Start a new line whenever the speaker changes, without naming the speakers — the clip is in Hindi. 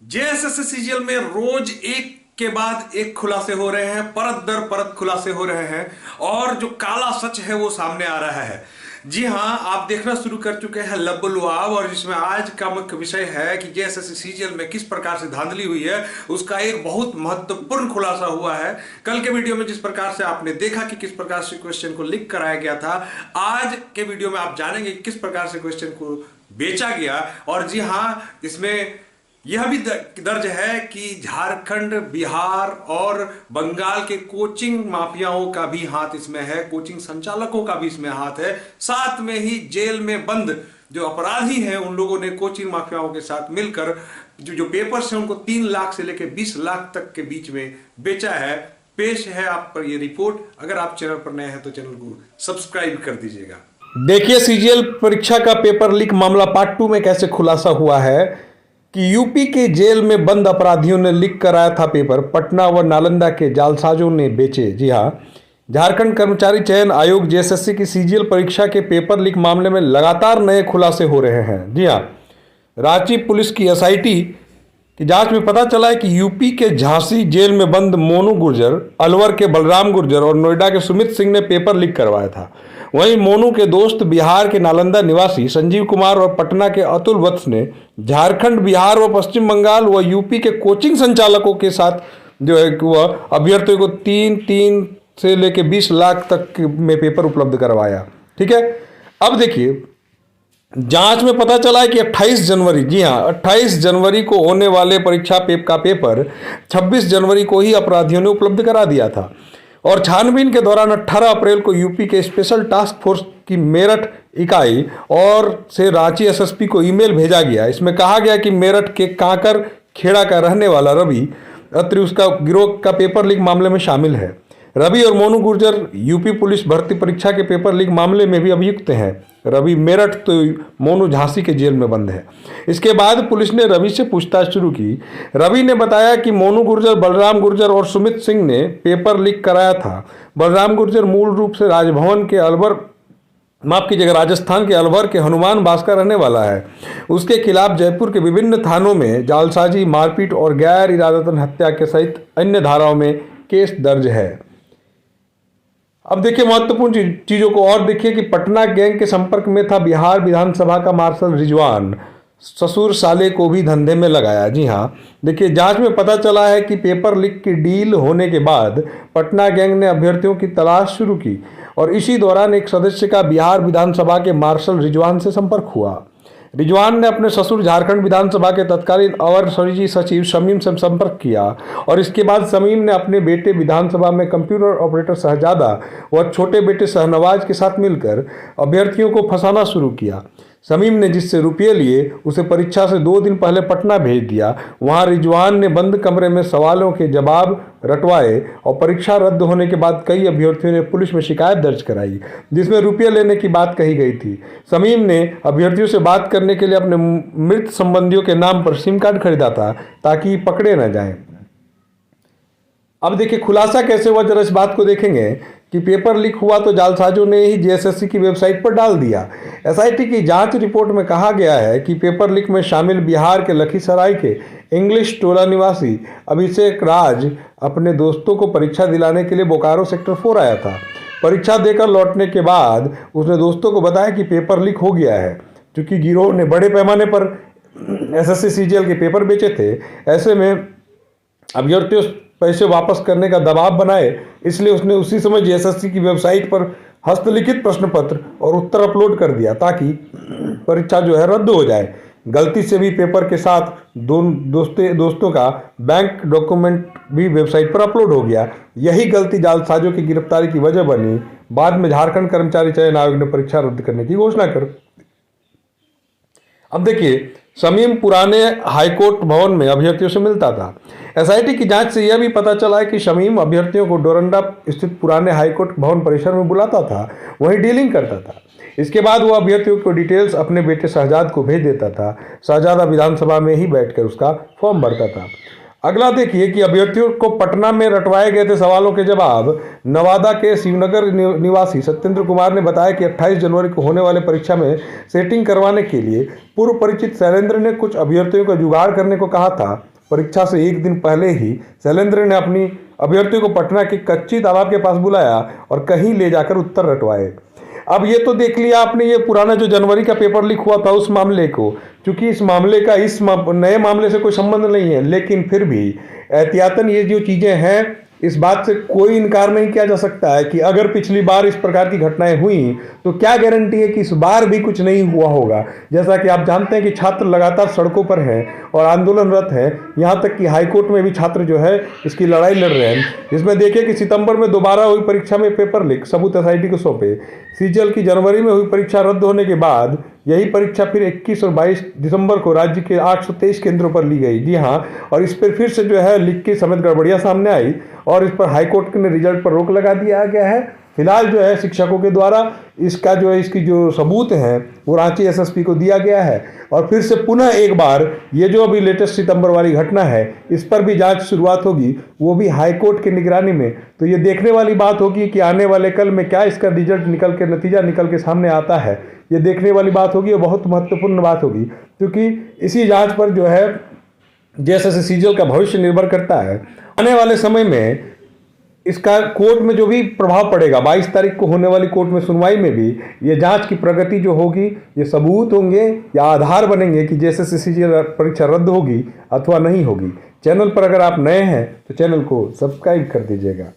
जेएसएससी सीजीएल में रोज एक के बाद एक खुलासे हो रहे हैं, परत दर परत खुलासे हो रहे हैं और जो काला सच है वो सामने आ रहा है। जी हां, आप देखना शुरू कर चुके हैं लबुलवाब, और जिसमें आज का मुख्य विषय है कि जेएसएससी सीजीएल में किस प्रकार से धांधली हुई है उसका एक बहुत महत्वपूर्ण खुलासा हुआ है। कल के वीडियो में जिस प्रकार से आपने देखा कि किस प्रकार से क्वेश्चन को लीक कराया गया था, आज के वीडियो में आप जानेंगे किस प्रकार से क्वेश्चन को बेचा गया। और जी हां, इसमें यह भी दर्ज है कि झारखंड, बिहार और बंगाल के कोचिंग माफियाओं का भी हाथ इसमें है, कोचिंग संचालकों का भी इसमें हाथ है। साथ में ही जेल में बंद जो अपराधी हैं उन लोगों ने कोचिंग माफियाओं के साथ मिलकर जो पेपर्स हैं उनको 3 लाख से लेकर 20 लाख तक के बीच में बेचा है। पेश है आप पर यह रिपोर्ट। अगर आप चैनल पर नए हैं तो चैनल को सब्सक्राइब कर दीजिएगा।
देखिए सीजीएल परीक्षा का पेपर लीक मामला पार्ट 2 में कैसे खुलासा हुआ है कि यूपी के जेल में बंद अपराधियों ने लीक कराया था पेपर, पटना व नालंदा के जालसाजों ने बेचे। जी हां, झारखंड कर्मचारी चयन आयोग जेएसएससी की सीजीएल परीक्षा के पेपर लीक मामले में लगातार नए खुलासे हो रहे हैं। जी हां, रांची पुलिस की एसआईटी की जांच में पता चला है कि यूपी के झांसी जेल में बंद मोनू गुर्जर, अलवर के बलराम गुर्जर और नोएडा के सुमित सिंह ने पेपर लीक करवाया था। वहीं मोनू के दोस्त बिहार के नालंदा निवासी संजीव कुमार और पटना के अतुल वत्स ने झारखंड, बिहार व पश्चिम बंगाल व यूपी के कोचिंग संचालकों के साथ जो है वह अभ्यर्थियों को 3 से लेकर 20 लाख तक में पेपर उपलब्ध करवाया। ठीक है, अब देखिए जांच में पता चला है कि 28 जनवरी, जी हां 28 जनवरी को होने वाले परीक्षा का पेपर 26 जनवरी को ही अपराधियों ने उपलब्ध करा दिया था। और छानबीन के दौरान 18 अप्रैल को यूपी के स्पेशल टास्क फोर्स की मेरठ इकाई और से रांची एसएसपी को ईमेल भेजा गया। इसमें कहा गया कि मेरठ के कांकर खेड़ा का रहने वाला रवि अत्री उसका गिरोह का पेपर लीक मामले में शामिल है। रवि और मोनू गुर्जर यूपी पुलिस भर्ती परीक्षा के पेपर लीक मामले में भी अभियुक्त हैं। रवि मेरठ तो मोनू झांसी के जेल में बंद है। इसके बाद पुलिस ने रवि से पूछताछ शुरू की। रवि ने बताया कि मोनू गुर्जर, बलराम गुर्जर और सुमित सिंह ने पेपर लीक कराया था। बलराम गुर्जर मूल रूप से राजस्थान के अलवर के हनुमान बास का रहने वाला है। उसके खिलाफ जयपुर के विभिन्न थानों में जालसाजी, मारपीट और गैर इरादतन हत्या के सहित अन्य धाराओं में केस दर्ज है। अब देखिए महत्वपूर्ण चीजों को और देखिए कि पटना गैंग के संपर्क में था बिहार विधानसभा का मार्शल रिजवान, ससुर साले को भी धंधे में लगाया। जी हां, देखिए जांच में पता चला है कि पेपर लीक की डील होने के बाद पटना गैंग ने अभ्यर्थियों की तलाश शुरू की और इसी दौरान एक सदस्य का बिहार विधानसभा के मार्शल रिजवान से संपर्क हुआ। रिजवान ने अपने ससुर झारखंड विधानसभा के तत्कालीन अवर सचिव शमीम से संपर्क किया और इसके बाद शमीम ने अपने बेटे विधानसभा में कंप्यूटर ऑपरेटर शहजादा व छोटे बेटे शहनवाज के साथ मिलकर अभ्यर्थियों को फंसाना शुरू किया। शमीम ने जिससे रुपये लिए उसे परीक्षा से 2 दिन पहले पटना भेज दिया। वहां रिजवान ने बंद कमरे में सवालों के जवाब रटवाए और परीक्षा रद्द होने के बाद कई अभ्यर्थियों ने पुलिस में शिकायत दर्ज कराई जिसमें रुपये लेने की बात कही गई थी। शमीम ने अभ्यर्थियों से बात करने के लिए अपने मृत संबंधियों के नाम पर सिम कार्ड खरीदा था ताकि पकड़े न जाएं। अब देखिए खुलासा कैसे हुआ, जरा इस बात को देखेंगे कि पेपर लीक हुआ तो जालसाजों ने ही जेएसएससी की वेबसाइट पर डाल दिया। एसआईटी की जांच रिपोर्ट में कहा गया है कि पेपर लीक में शामिल बिहार के लखीसराय के इंग्लिश टोला निवासी अभिषेक राज अपने दोस्तों को परीक्षा दिलाने के लिए बोकारो सेक्टर 4 आया था। परीक्षा देकर लौटने के बाद उसने दोस्तों को बताया कि पेपर लीक हो गया है। क्योंकि गिरोह ने बड़े पैमाने पर एसएससी सीजीएल के पेपर बेचे थे, ऐसे में अभ्यर्थियों पैसे वापस करने का दबाव बनाए, इसलिए उसने उसी समय जेएसएससी की वेबसाइट पर हस्तलिखित प्रश्न पत्र और उत्तर अपलोड कर दिया ताकि परीक्षा जो है रद्द हो जाए। गलती से भी पेपर के साथ दोस्तों का बैंक डॉक्यूमेंट भी वेबसाइट पर अपलोड हो गया। यही गलती जालसाजों की गिरफ्तारी की वजह बनी। बाद में झारखंड कर्मचारी चयन आयोग ने परीक्षा रद्द करने की घोषणा कर। अब देखिए शमीम पुराने हाईकोर्ट भवन में अभ्यर्थियों से मिलता था। एसआईटी की जांच से यह भी पता चला है कि शमीम अभ्यर्थियों को डोरंडा स्थित पुराने हाईकोर्ट भवन परिसर में बुलाता था, वहीं डीलिंग करता था। इसके बाद वो अभ्यर्थियों को डिटेल्स अपने बेटे शहजाद को भेज देता था। शहजादा विधानसभा में ही बैठकर उसका फॉर्म भरता था। अगला देखिए कि अभ्यर्थियों को पटना में रटवाए गए थे सवालों के जवाब। नवादा के शिवनगर निवासी सत्येंद्र कुमार ने बताया कि 28 जनवरी को होने वाले परीक्षा में सेटिंग करवाने के लिए पूर्व परिचित शैलेंद्र ने कुछ अभ्यर्थियों का जुगाड़ करने को कहा था परीक्षा से एक दिन पहले ही शैलेंद्र ने अपनी अभ्यर्थियों को पटना के कच्ची तालाब के पास बुलाया और कहीं ले जाकर उत्तर रटवाए। अब ये तो देख लिया आपने, ये पुराना जो जनवरी का पेपर लीक हुआ था उस मामले को, क्योंकि इस मामले का नए मामले से कोई संबंध नहीं है, लेकिन फिर भी एहतियातन ये जो चीज़ें हैं, इस बात से कोई इनकार नहीं किया जा सकता है कि अगर पिछली बार इस प्रकार की घटनाएं हुई तो क्या गारंटी है कि इस बार भी कुछ नहीं हुआ होगा। जैसा कि आप जानते हैं कि छात्र लगातार सड़कों पर हैं और आंदोलनरत हैं, यहाँ तक कि हाईकोर्ट में भी छात्र जो है इसकी लड़ाई लड़ रहे हैं। इसमें देखिए कि सितंबर में दोबारा हुई परीक्षा में पेपर लीक, सबूत एसआईटी को सौंपे। सीजीएल की जनवरी में हुई परीक्षा रद्द होने के बाद यही परीक्षा फिर 21 और 22 दिसंबर को राज्य के 823 केंद्रों पर ली गई। जी हाँ, और इस पर फिर से जो है लीक की समेत गड़बड़ियाँ सामने आई और इस पर हाईकोर्ट ने रिजल्ट पर रोक लगा दिया गया है। फिलहाल जो है शिक्षकों के द्वारा इसका जो है इसकी जो सबूत हैं वो रांची एसएसपी को दिया गया है और फिर से पुनः एक बार ये जो अभी लेटेस्ट सितंबर वाली घटना है इस पर भी जांच शुरुआत होगी, वो भी हाईकोर्ट की निगरानी में। तो ये देखने वाली बात होगी कि आने वाले कल में क्या इसका रिजल्ट नतीजा निकल के सामने आता है। ये देखने वाली बात होगी और बहुत महत्वपूर्ण बात होगी, क्योंकि इसी जांच पर जो है जैसे सीजीएल का भविष्य निर्भर करता है। आने वाले समय में इसका कोर्ट में जो भी प्रभाव पड़ेगा, 22 तारीख को होने वाली कोर्ट में सुनवाई में भी ये जांच की प्रगति जो होगी, ये सबूत होंगे या आधार बनेंगे कि जैसे सीजीएल परीक्षा रद्द होगी अथवा नहीं होगी। चैनल पर अगर आप नए हैं तो चैनल को सब्सक्राइब कर दीजिएगा।